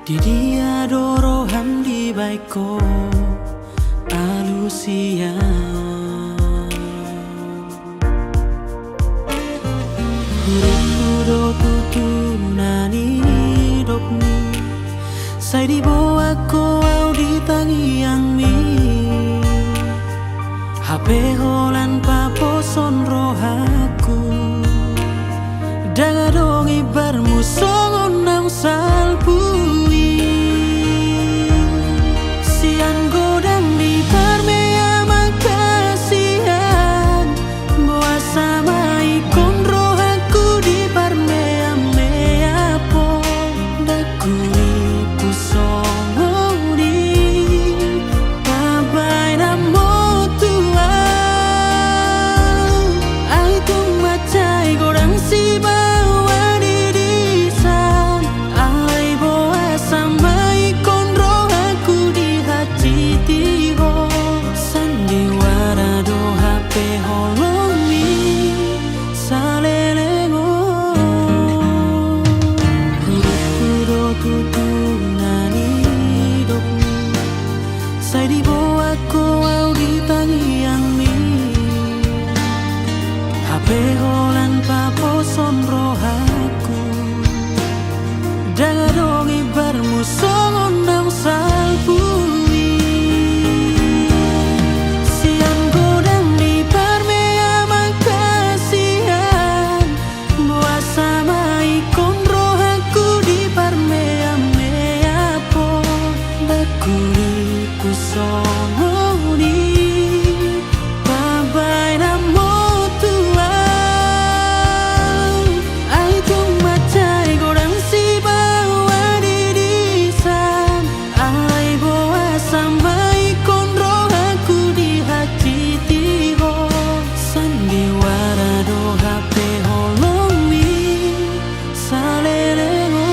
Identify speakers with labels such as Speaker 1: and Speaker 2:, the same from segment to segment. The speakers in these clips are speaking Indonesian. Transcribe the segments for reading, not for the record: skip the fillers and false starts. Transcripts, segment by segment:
Speaker 1: Di dia dorohan di baiko alusia Huruf tutu nani dopni Sai di boa ko au di tangi yang mi HP holan papo son rohaku Daga dong ibarmu songon nang salpui Sian godang di parmea makasihan Boa sama ikon rohaku di parmea mea po Dakui pusongo di pabai namo tuang Ai tung macai godang si Sai di boa ko au di tangi yang mi HP holan papo son rohaku Daga dong ibarmu songon nang salpui Sian godang di parmea makasihan Boa sama ikon rohaku di parmea mea po Dakuri songo di pabai namo tuang Ai tung macai godang si bawa di disan Ai boa sama ikon rohaku di hati tiho Sandiwara do HP holong mi salelego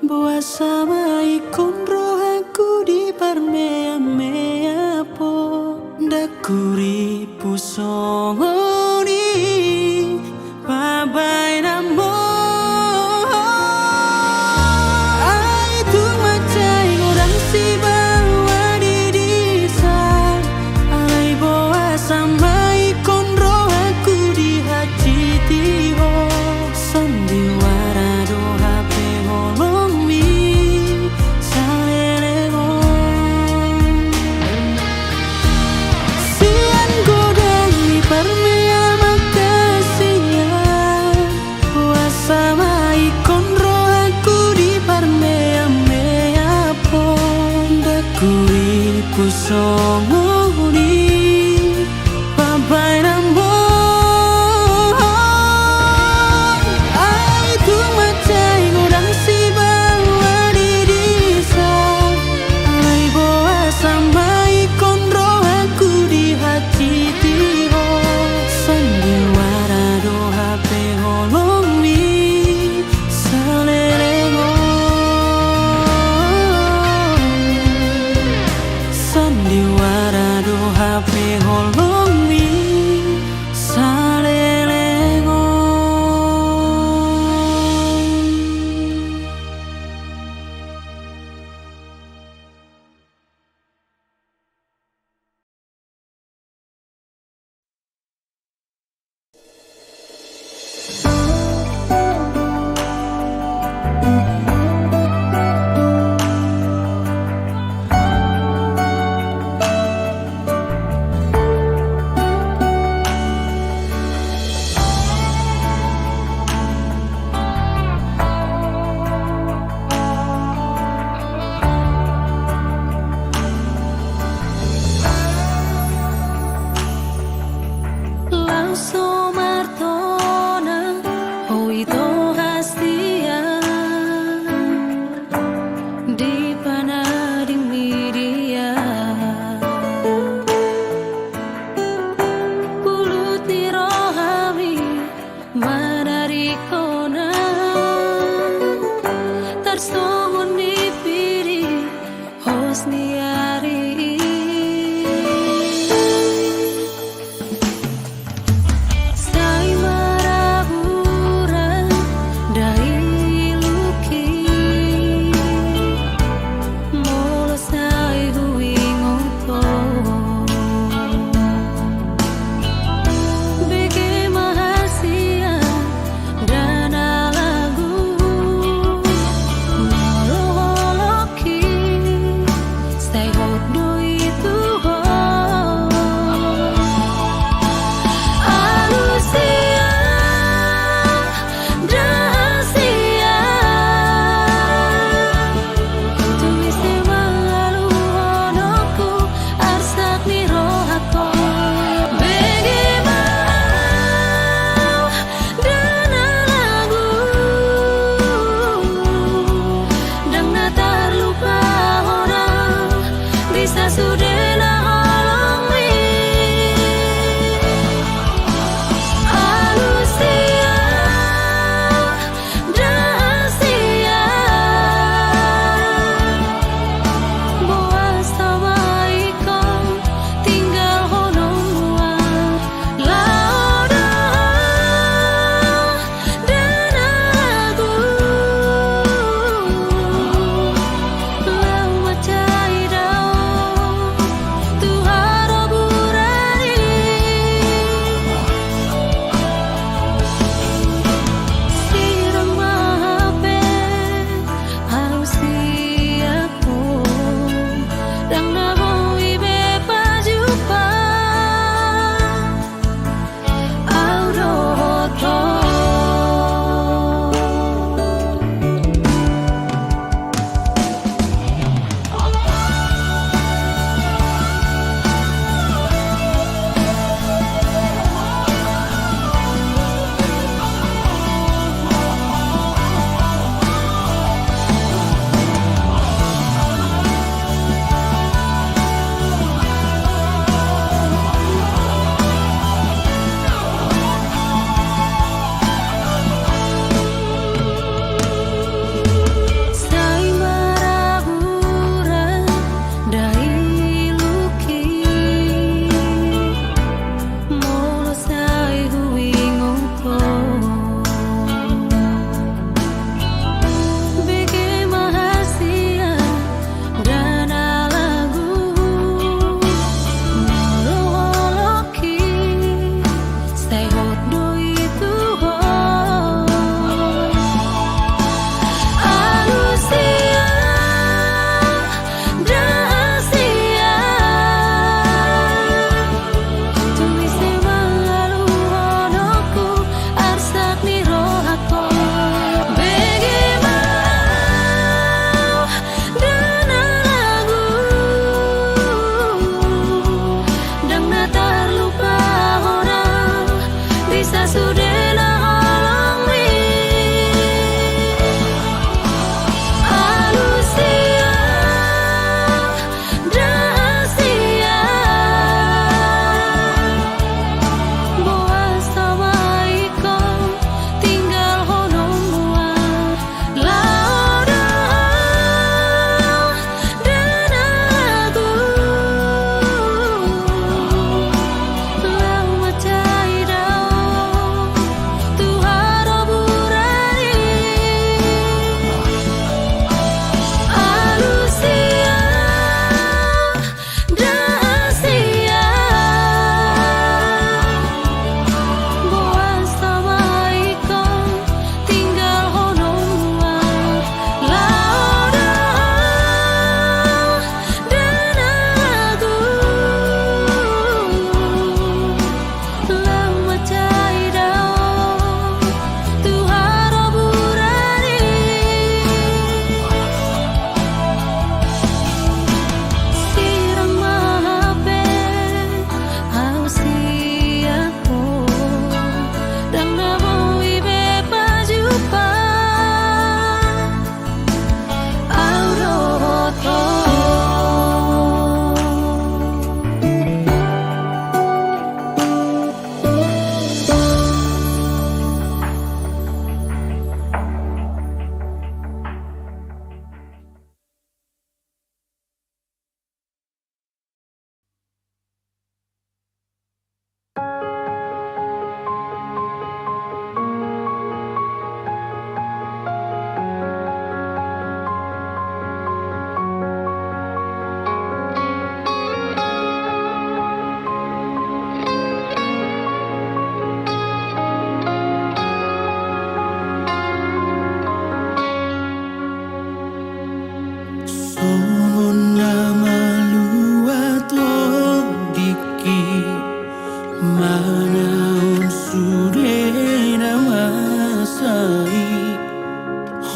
Speaker 1: Boa sama ikon rohaku di parmea mea po Dakuri pusongo di pabai namo Ai tu macai godang si bawa di disan Ai boa sama ikon rohaku di hati tiho Sandiwara do HP holong songo di pabai namo Ai tu macai godang si bawa di disan Ai boa sama ikon rohaku di hati tiho Sandiwara do HP holong mi salelego Sandiwara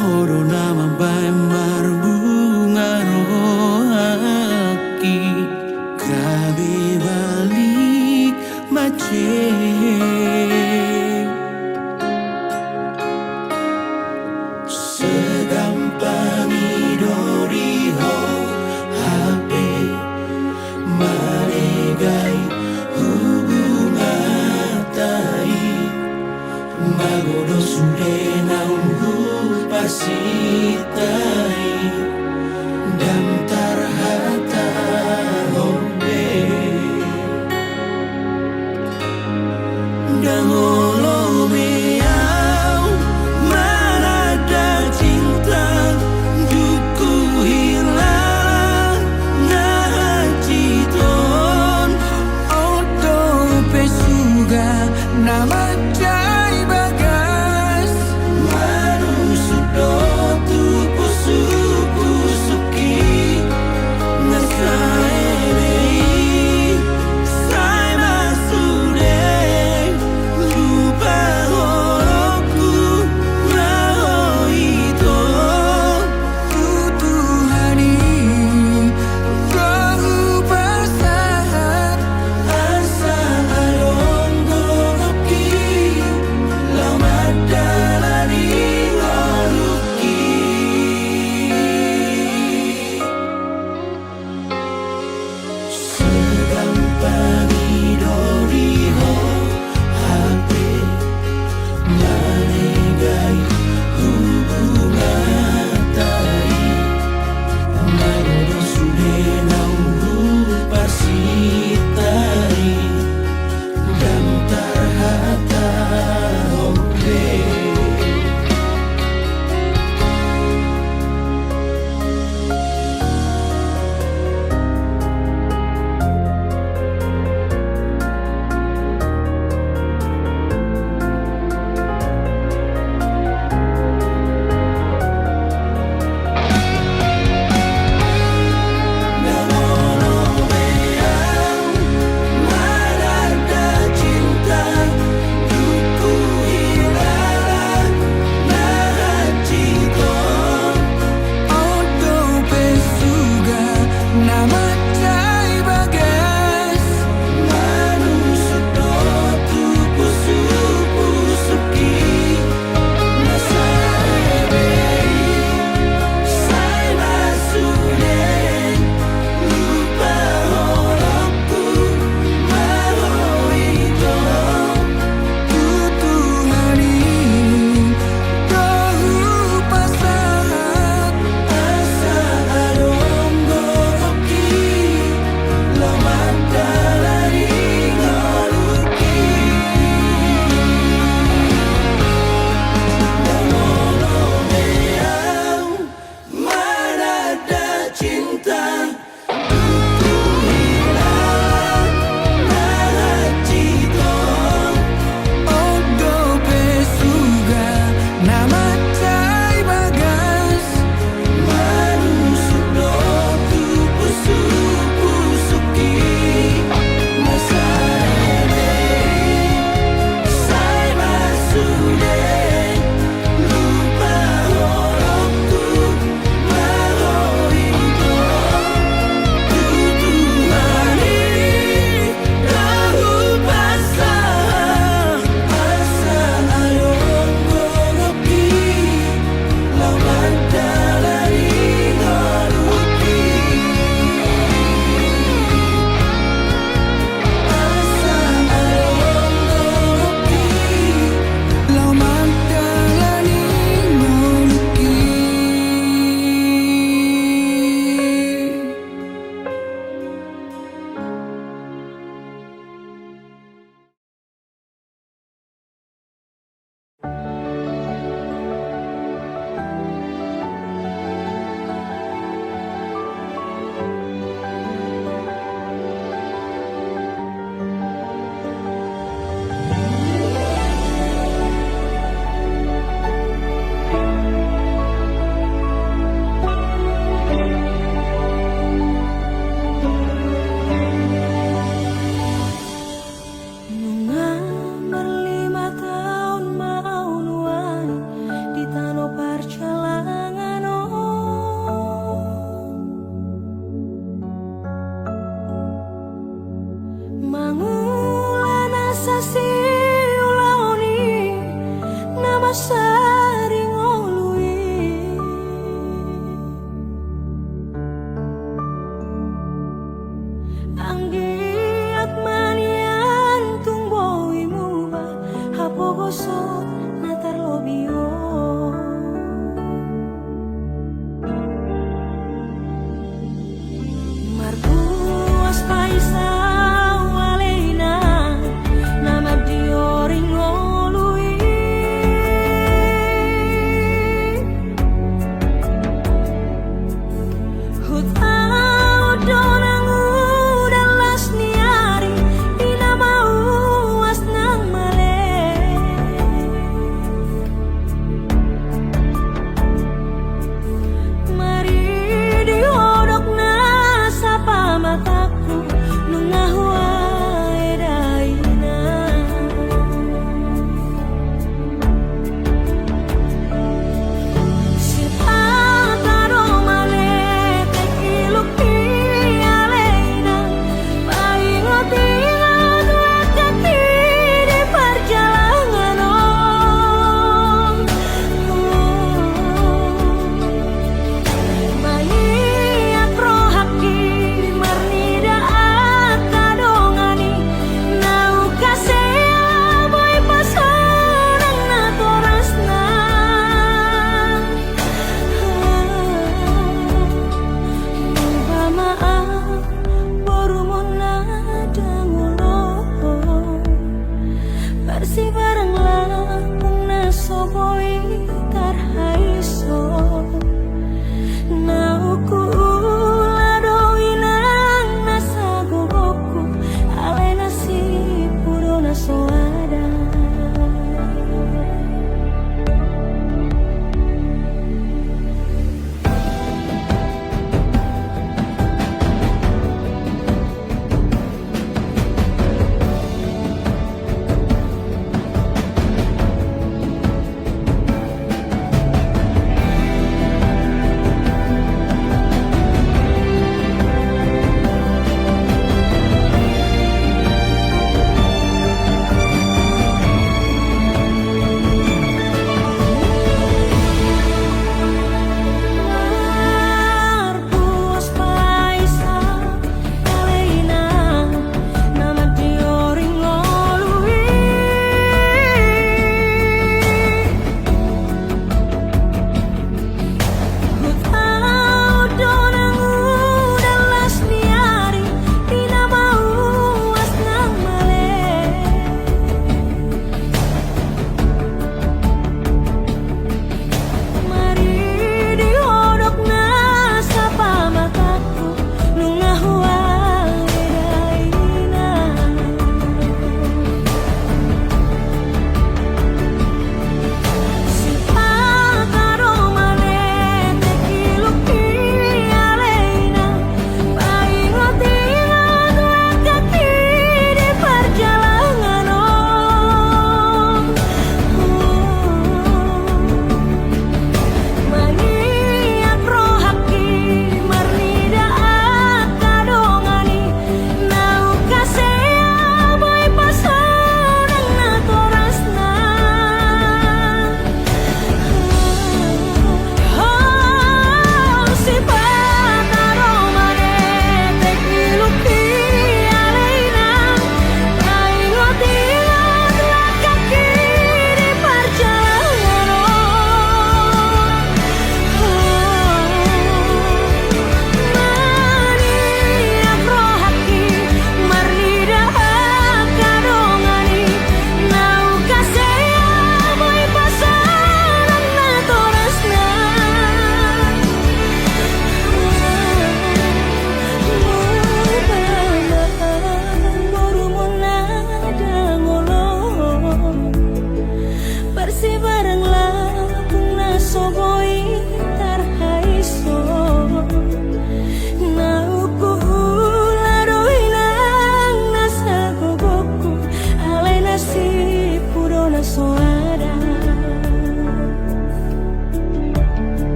Speaker 1: Horo nama bae marbunga rohaki Kabe balik mace Segampang idori ho HP Maregai hubungan tai Magodo sude naungu pasitai Dam tarhata hombe Dangolo meau Marada cinta Duku hilang Ngaciton Odo pesuga Nama cai bagas Manu sudo tu pusuki Nasaebei Sai masude Lupa horoku Mahoito Tutuhani Kau pasahat Asa along goroki Lama dalani waruki Segampang idori ho HP Maregai hubungan tai Magodo sude naungu pasitai Dam tarhata hombe Marada cinta Duku hilang Ngaciton Odo pesuga Nama cai bagas Manu sudo tu pusuki Nasaebei Sai masude Lupa horoku Mahoito Tutuhani Kau pasahat Asa along goroki Lama dalani ngaruki Dangolo meau Marada cinta Duku hilang Ngaciton Odo pesuga Nama cai bagas Manu sudo tu pusuki Nasaebei Sai masude Lupa horoku Mahoito Tutuhani Kau pasahat Asa along goroki Lama dalani ngaruki Asa along goroki Lama dalani ngaruki
Speaker 2: Berlima tahun mau nuai di tanah perjalanan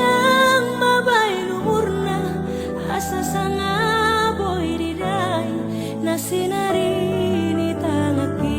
Speaker 1: yang mabai luhurna asa sanga boy didai nasinari ni tangaki.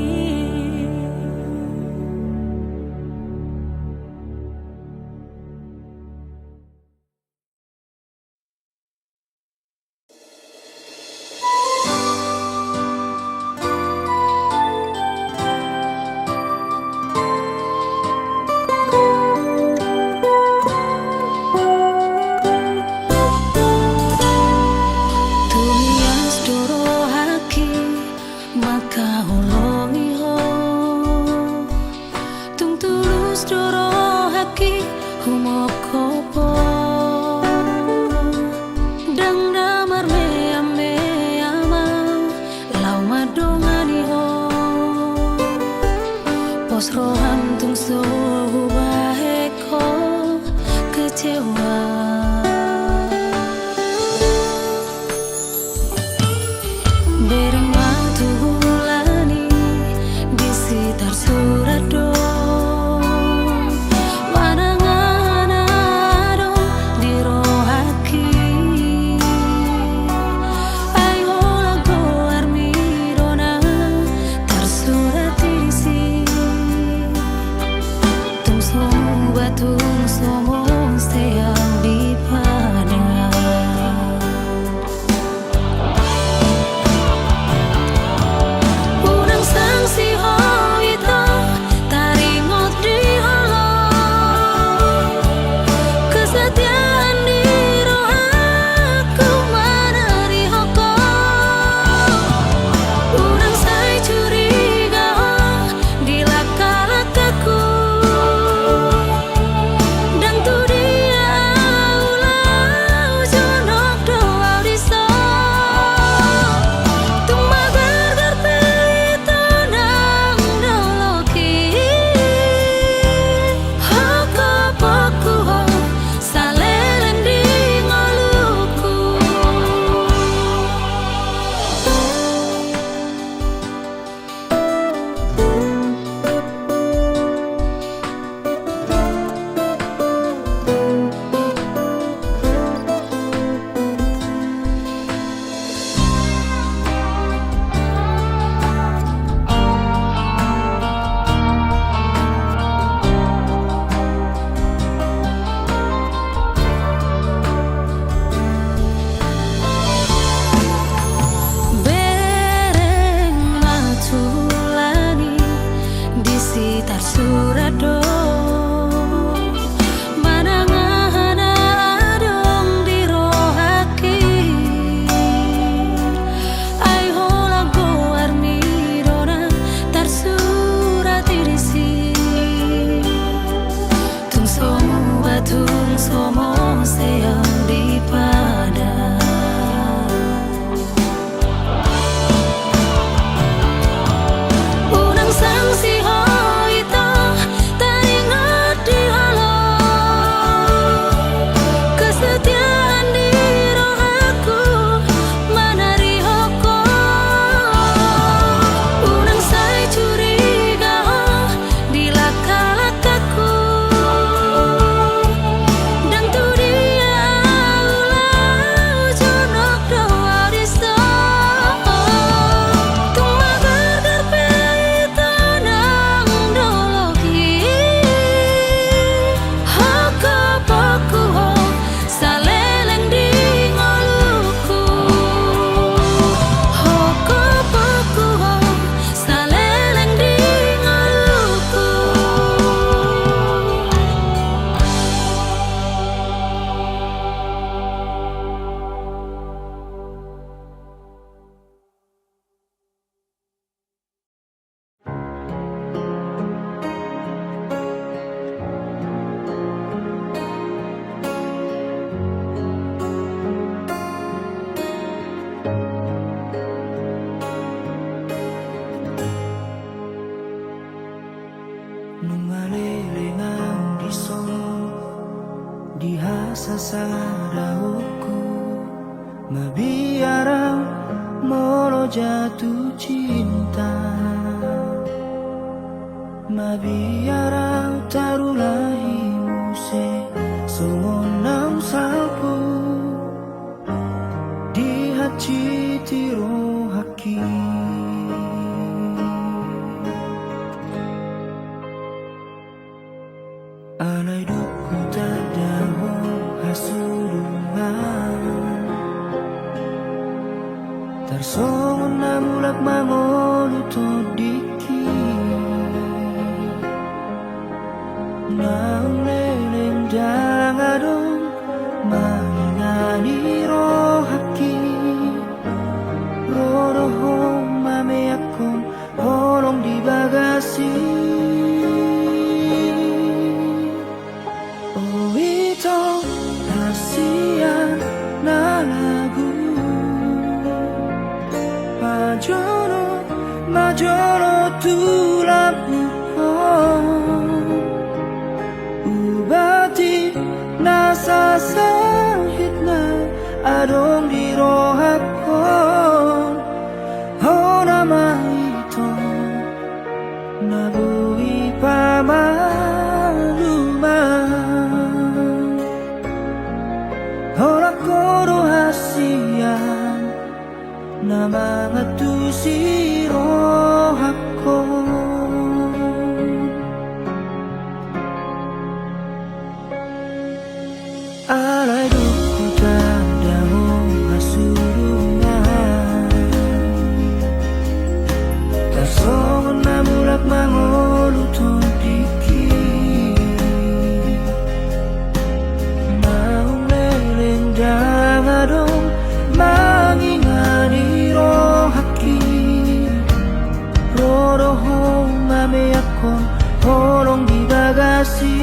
Speaker 2: sasadaku mabiarang molo jatuh cinta, mabiarang tarulahi muse somon salpo di hati tiro haki alay duku tadaho hasurungan tarsongon na mulak mangoluto diki naung leleng jangadong mangingani rohaki rodohong mame akong holong di bagasi oh ito hasian na lagu majono tulap ubati nasa sahit na adong di rohak ko oh nama ito nabuhi pamaluman horak ko rohasian na mga tusiro ako alay duku tadaho hasurungan tarsongon na mulak mangoluto diki naung leleng jangadong mangingani rohaki rodohong mame akong holong di bagasi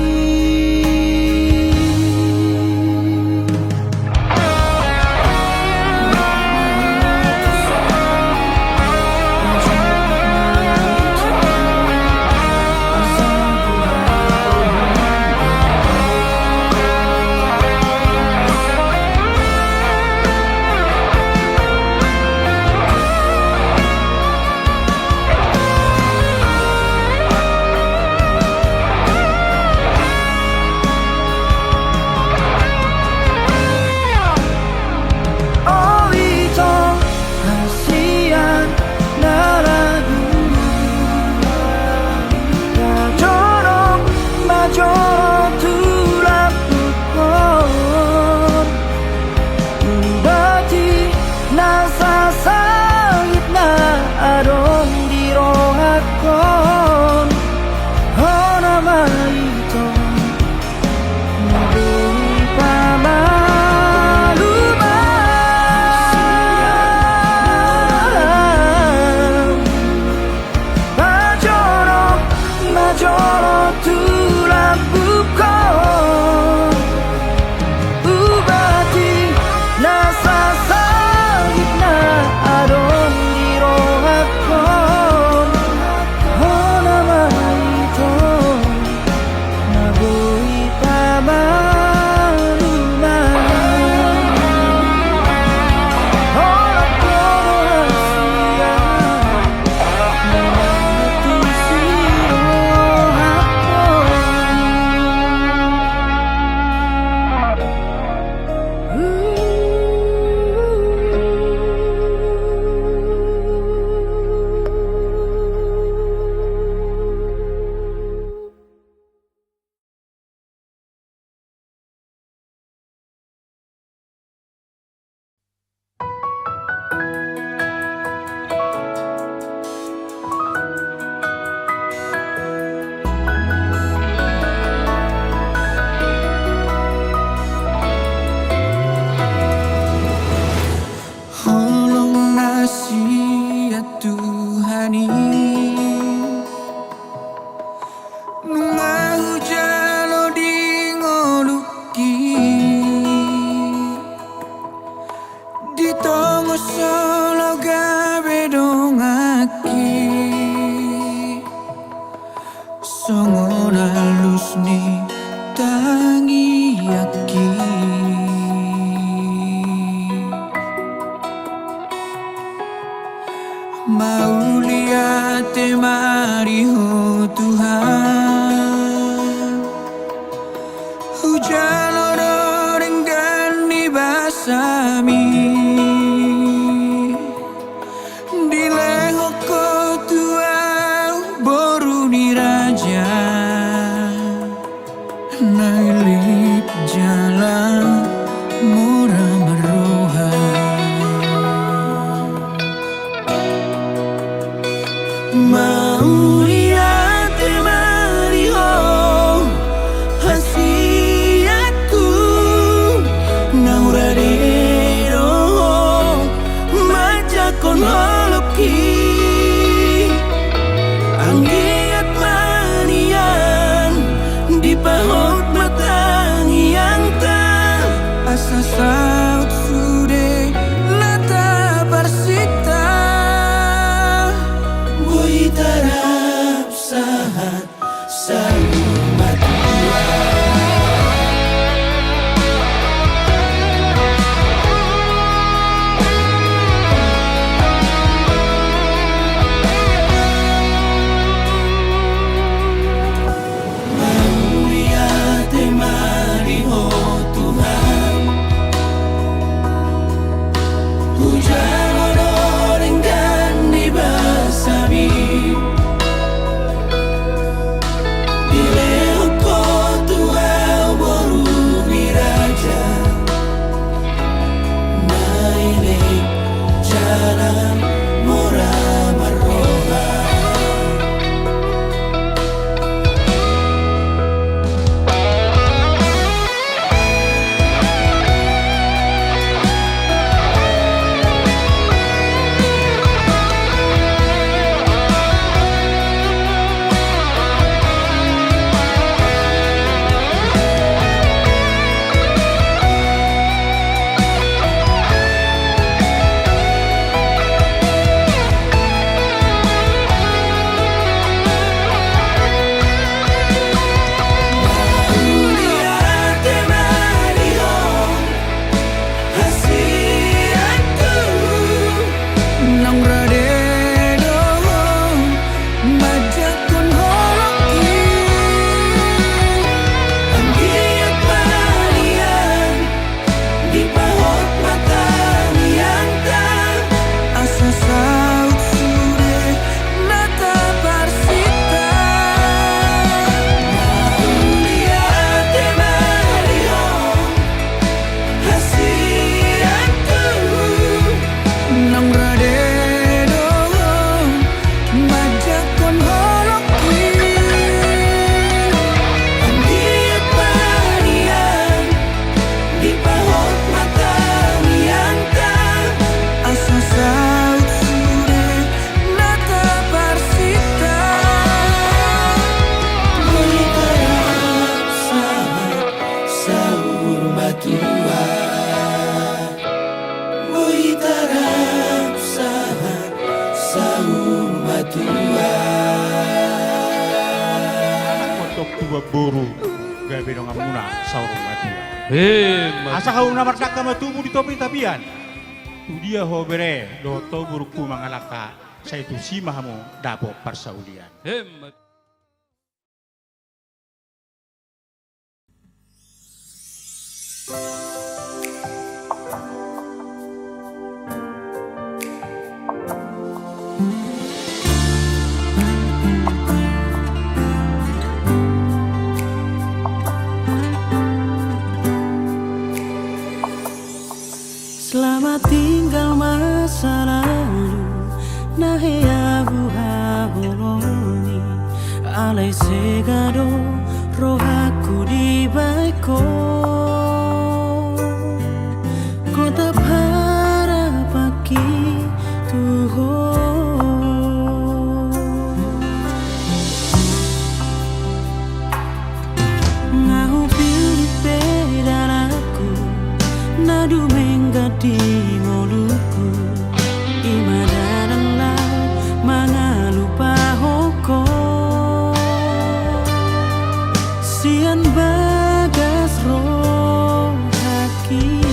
Speaker 1: sami dilehoko tua boru ni raja nailik jalan murah meroha mau lihat temariho hasiatku nauradero majakon holoki anggiat manian di paut matang yang tak asa saut sude lata parsita bui tarap sahat salumat
Speaker 3: tua boru gabe dong amuna saurung matua.
Speaker 4: Asa kau namar dak matumu di topi tapian.
Speaker 3: Tu dia hobere do to buruku mangalaka saya tu si mahamu dabo parsaulian.
Speaker 1: Selamat tinggal masa lalu nahe abu haboloni alai segado rohaku di baiko kota para paki tuho ngahu pilih pedaraku nadu menggadi moluku imadaranlah mangalupa hoko sian bagas roh haki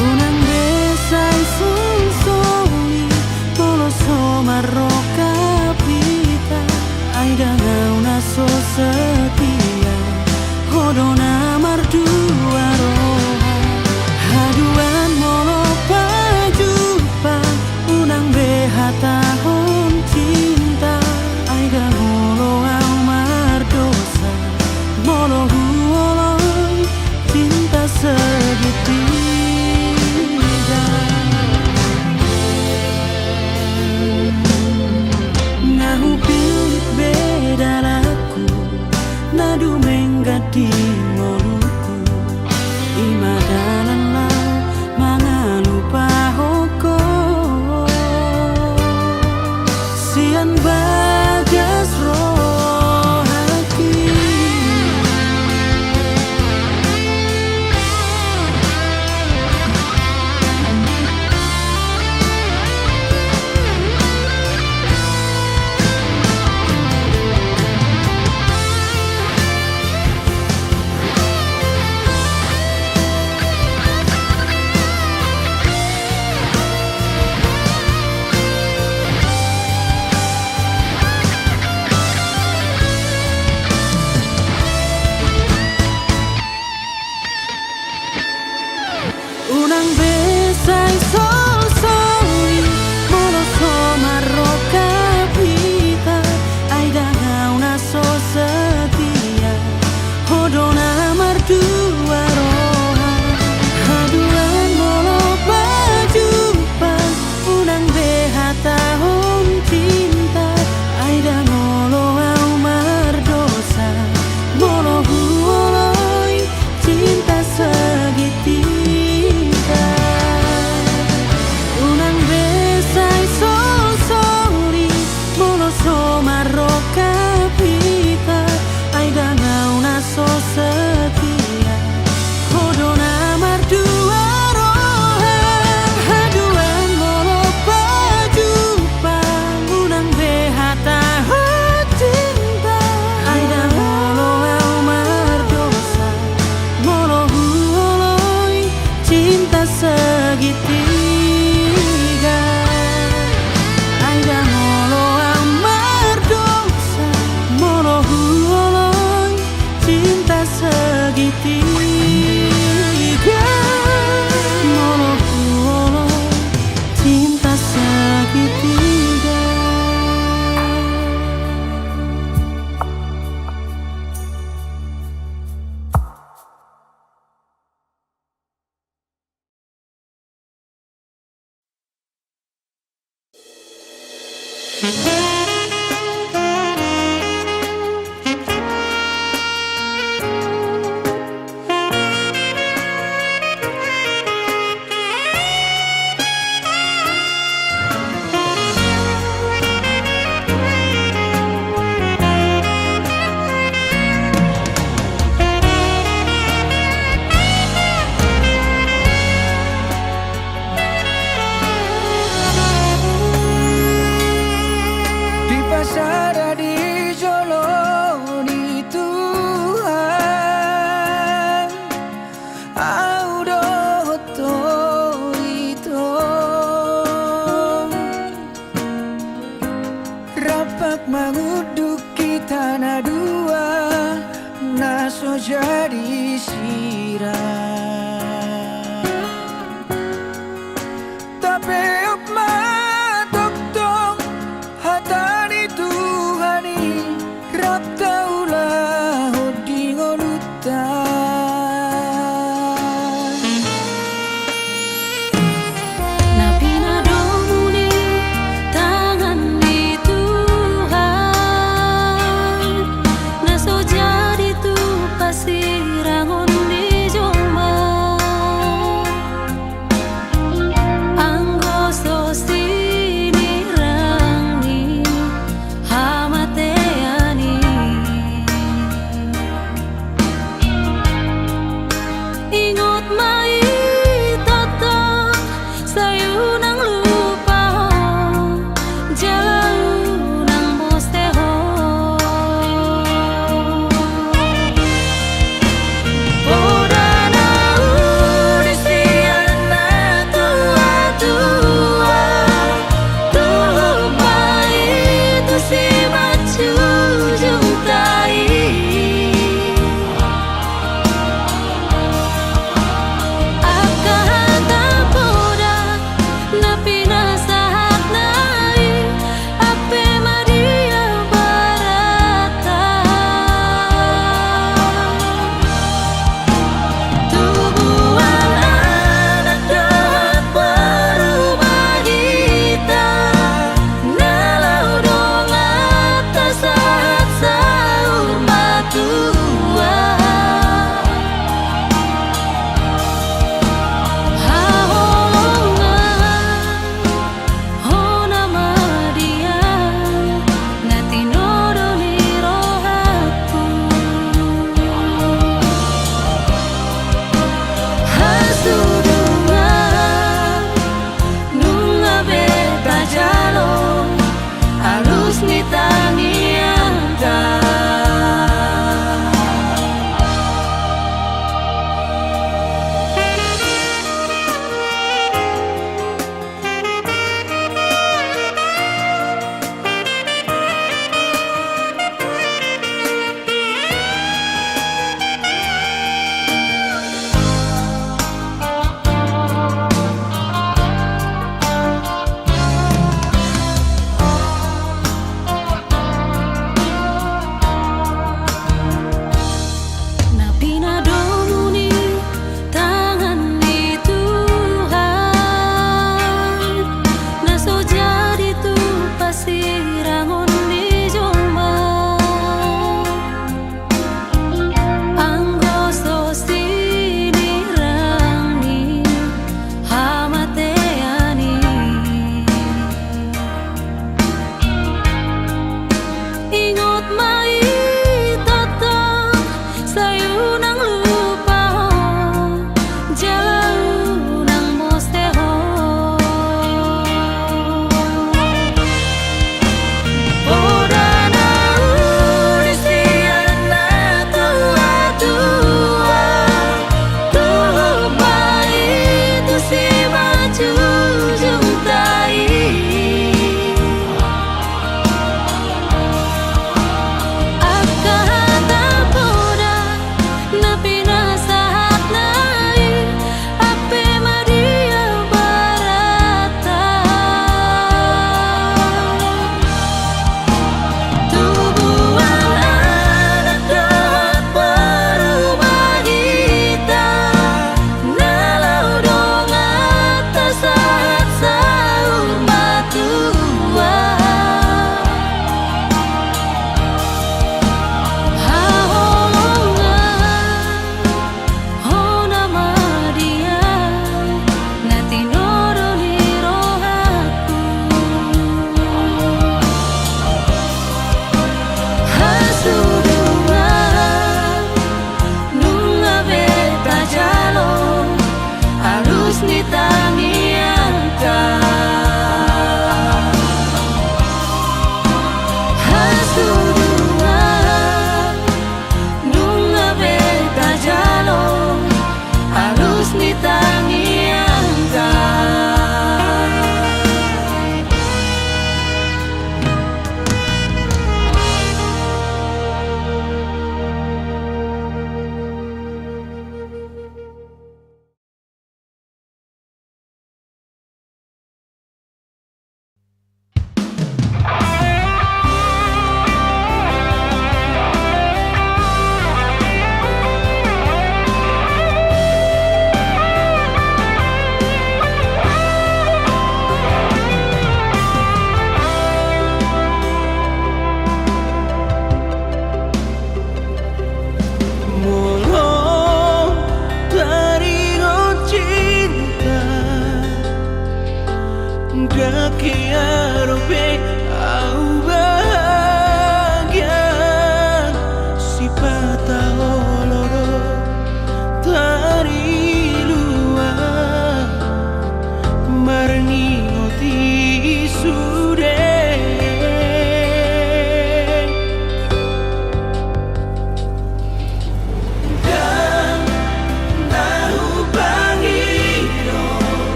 Speaker 1: unang desai sunsoi tolo somarro kapita ai dangau naso setia hodona mardua roha haduan molo pajupa unang behata hon cinta aida molo au mardosa molo huoloi cinta segitiga ngahu pilih beda laku nadu menggadi moluku imadanan lau mangalupa hoko sian bagas rohaki unang besai sol-soli molo somaro kapita aida ngauna so setia hodona mardua roha haduan molo pajupa unang behata hon cinta aida molo au mardosa molo huoloi cinta segitiga unang besai sol-soli molo somaro kapita aida ngauna so setia hodona mardua roha haduan molo pajupa unang behata hon cinta aida molo au mardosa molo huoloi cinta segitiga aida molo au mardosa molo huoloi cinta segitiga molo huoloi cinta segitiga.
Speaker 2: Di pasara di joloni Tuhan audo itu rapat menguduki tanah dua naso jadi sirah tapi upma tok-tok hatani Tuhani rap taulah hodi ngolutan
Speaker 1: Napi nadomuni tangan di Tuhan naso jadi tu pasirangon di joma anggo so sini rangi hamateani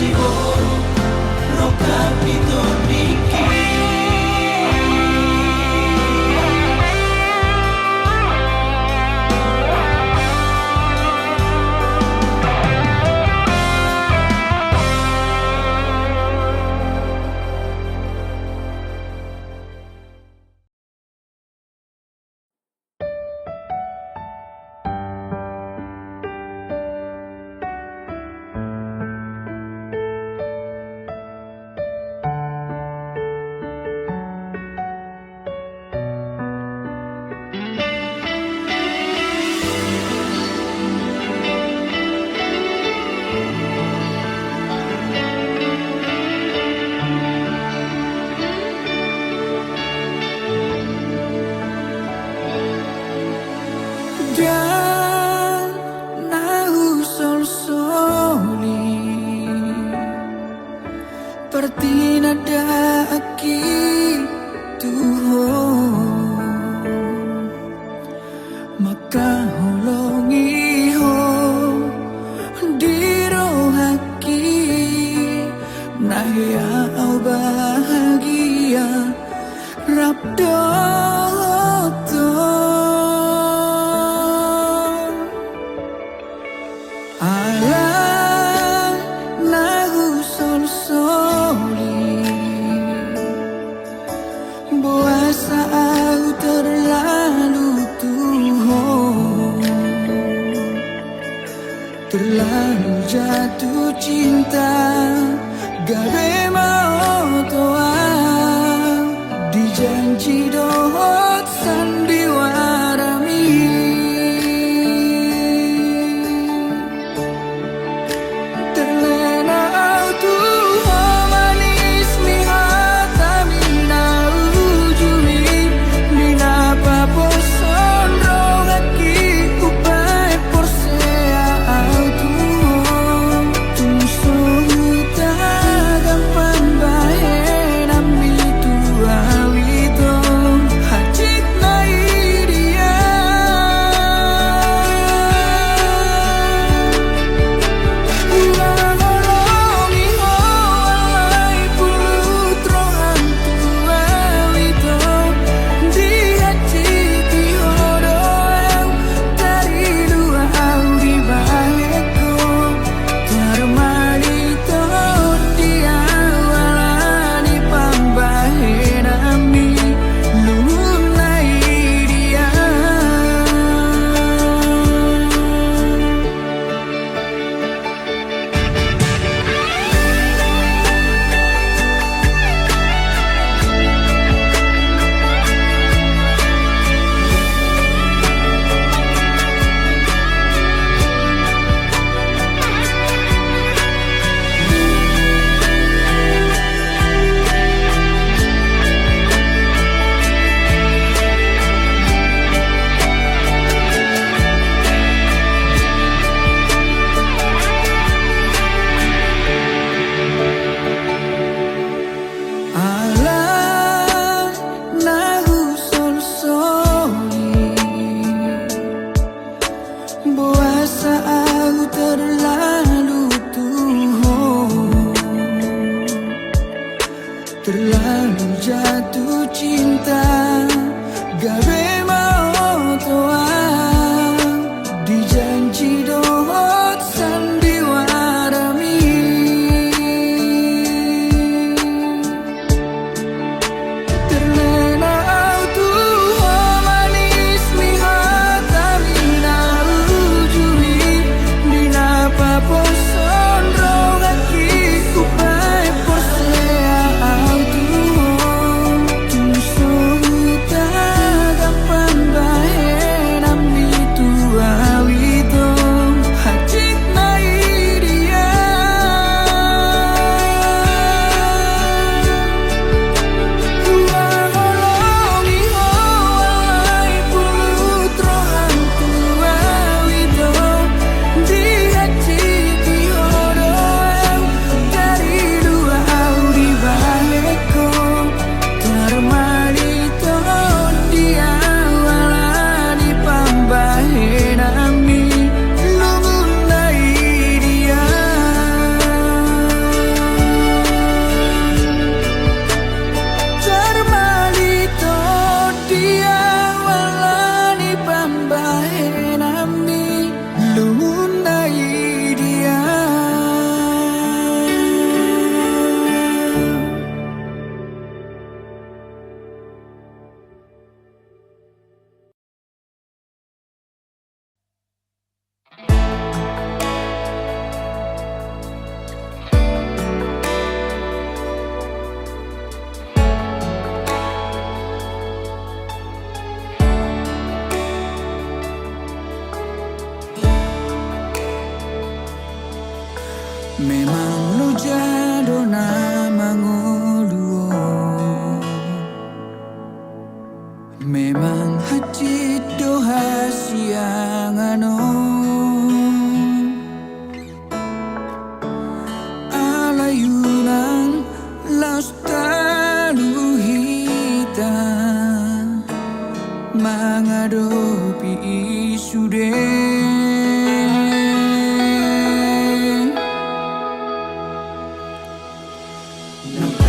Speaker 1: Siboro Roka Pito Niki
Speaker 2: Dan nahu sol soli Pertina da aki tuho Maka holongi ho Diro haki Nahya au bahagia Rabdo Alam nahu sol soli Buasa aku terlalu tuho Terlalu jatuh cinta Gawe mau toa Dijanji dohot sandiwara Terlalu jatuh cinta Gawe mau toa Dijanji dohot sandiwara Terlena tuho manis mihata mina ujuri Mina paposon rogaki kupai posea Tuso Nampak